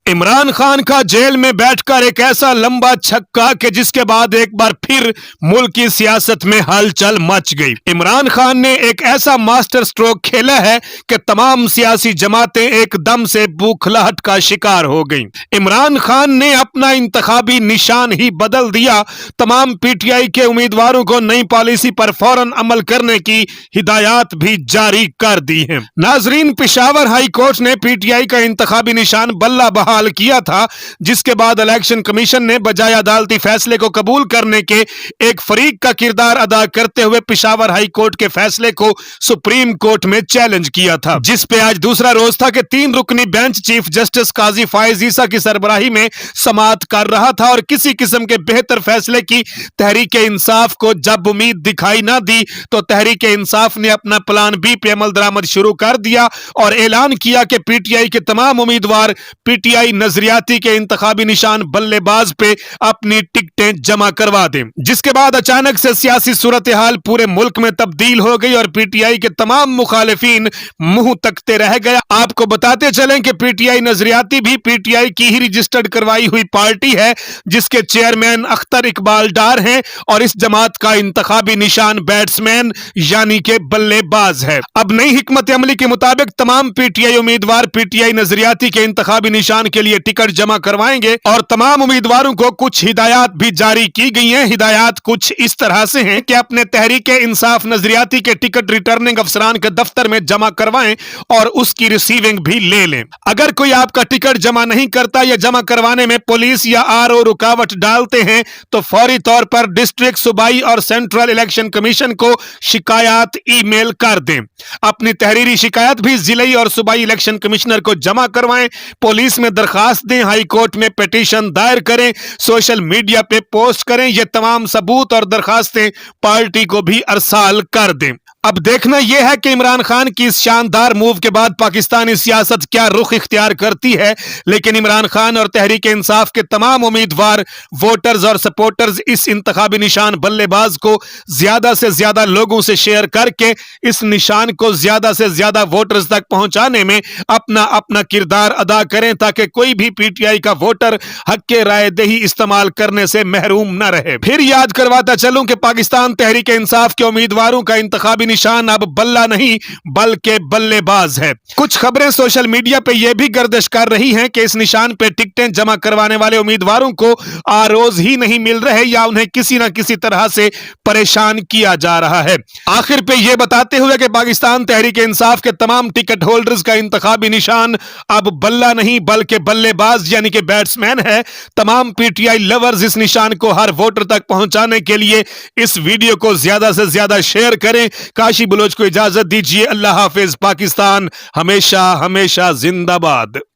इमरान खान का जेल में बैठकर एक ऐसा लंबा छक्का कि जिसके बाद एक बार फिर मुल्क की सियासत में हलचल मच गई। इमरान खान ने एक ऐसा मास्टर स्ट्रोक खेला है कि तमाम सियासी जमातें एकदम से बौखलाहट का शिकार हो गईं। इमरान खान ने अपना इंतखाबी निशान ही बदल दिया। तमाम पीटीआई के उम्मीदवारों को नई पॉलिसी पर फौरन अमल करने की हिदायत भी जारी कर दी है। नाजरीन, पेशावर हाई कोर्ट ने पीटीआई का इंतखाबी निशान बल्ला बहाल किया था, जिसके बाद इलेक्शन कमीशन ने बजाय अदालती फैसले को कबूल करने के एक फरीक का किरदार अदा करते हुए पेशावर हाई कोर्ट के फैसले को सुप्रीम कोर्ट में चैलेंज किया था, जिस पे आज दूसरा रोज था कि 3 रुकनी बेंच चीफ जस्टिस काजी फायज ईसा की सरबराही में समाअत कर रहा था और किसी किस्म के बेहतर फैसले की तहरीक इंसाफ को जब उम्मीद दिखाई ना दी तो तहरीक इंसाफ ने अपना प्लान बी पे अमल दरामद शुरू कर दिया और ऐलान किया कि पीटीआई के तमाम उम्मीदवार पीटीआई नजरियाती के इंतखाबी निशान बल्लेबाज पे अपनी टिकटें जमा करवा दें। जिसके बाद अचानक से सियासी सूरत हाल पूरे मुल्क में तब्दील हो गई और पीटीआई के तमाम मुखालिफिन मुंह तकते रह गए। आपको बताते चलें कि पीटीआई नजरियाती भी पीटीआई की ही रजिस्टर्ड करवाई हुई पार्टी है, जिसके चेयरमैन अख्तर इकबाल डार हैं और इस जमात का इंतखाबी निशान बैट्समैन यानी के बल्लेबाज है। अब नई हिकमत अमली के मुताबिक तमाम पीटीआई उम्मीदवार पीटीआई नजरियाती के इंतखाबी निशान के लिए टिकट जमा करवाएंगे और तमाम उम्मीदवारों को कुछ हिदायत भी जारी की गई हैं। हिदायत कुछ इस तरह से हैं कि अपने तहरीक इंसाफ नजरियाती के टिकट रिटर्निंग अफसरान के दफ्तर में जमा करवाएं और उसकी रिसीविंग भी ले लें। अगर कोई आपका टिकट जमा नहीं करता या जमा करवाने में पुलिस या आरओ रुकावट डालते हैं तो फौरी तौर पर डिस्ट्रिक्ट, सूबाई और सेंट्रल इलेक्शन कमीशन को शिकायत ईमेल कर दें। अपनी तहरीरी शिकायत भी जिले और सूबाई इलेक्शन कमिश्नर को जमा करवाएं। पुलिस में दरखास्त दें, हाई कोर्ट में पिटीशन दायर करें, सोशल मीडिया पे पोस्ट करें। ये तमाम सबूत और दरखास्तें पार्टी को भी अरसाल कर दें। अब देखना यह है कि इमरान खान की इस शानदार मूव के बाद पाकिस्तानी सियासत क्या रुख इख्तियार करती है, लेकिन इमरान खान और तहरीक इंसाफ के तमाम उम्मीदवार, वोटर्स और सपोर्टर्स इस इंतखाबी निशान बल्लेबाज को ज्यादा से ज्यादा लोगों से शेयर करके इस निशान को ज्यादा से ज्यादा वोटर्स तक पहुंचाने में अपना अपना किरदार अदा करें, ताकि कोई भी पीटीआई का वोटर हक के राय दही इस्तेमाल करने से महरूम न रहे। फिर याद करवाता चलूं कि पाकिस्तान तहरीक इंसाफ के उम्मीदवारों का इंतखाबी निशान अब बल्ला नहीं बल्कि बल्लेबाज है। कुछ खबरें सोशल मीडिया पे यह भी गर्दिश कर रही हैं कि इस निशान पे टिकटें जमा करवाने वाले उम्मीदवारों को आरोज ही नहीं मिल रहे या उन्हें किसी न किसी तरह से परेशान किया जा रहा है। आखिर पे यह बताते हुए कि पाकिस्तान तहरीक इंसाफ के तमाम टिकट होल्डर्स का इंतखाबी निशान अब बल्ला नहीं बल्कि बल्लेबाज यानी कि बैट्समैन है। तमाम पीटीआई लवर्स इस निशान को हर वोटर तक पहुंचाने के लिए इस वीडियो को ज्यादा से ज्यादा शेयर करें। काशी बलोच को इजाजत दीजिए। अल्लाह हाफिज। पाकिस्तान हमेशा हमेशा जिंदाबाद।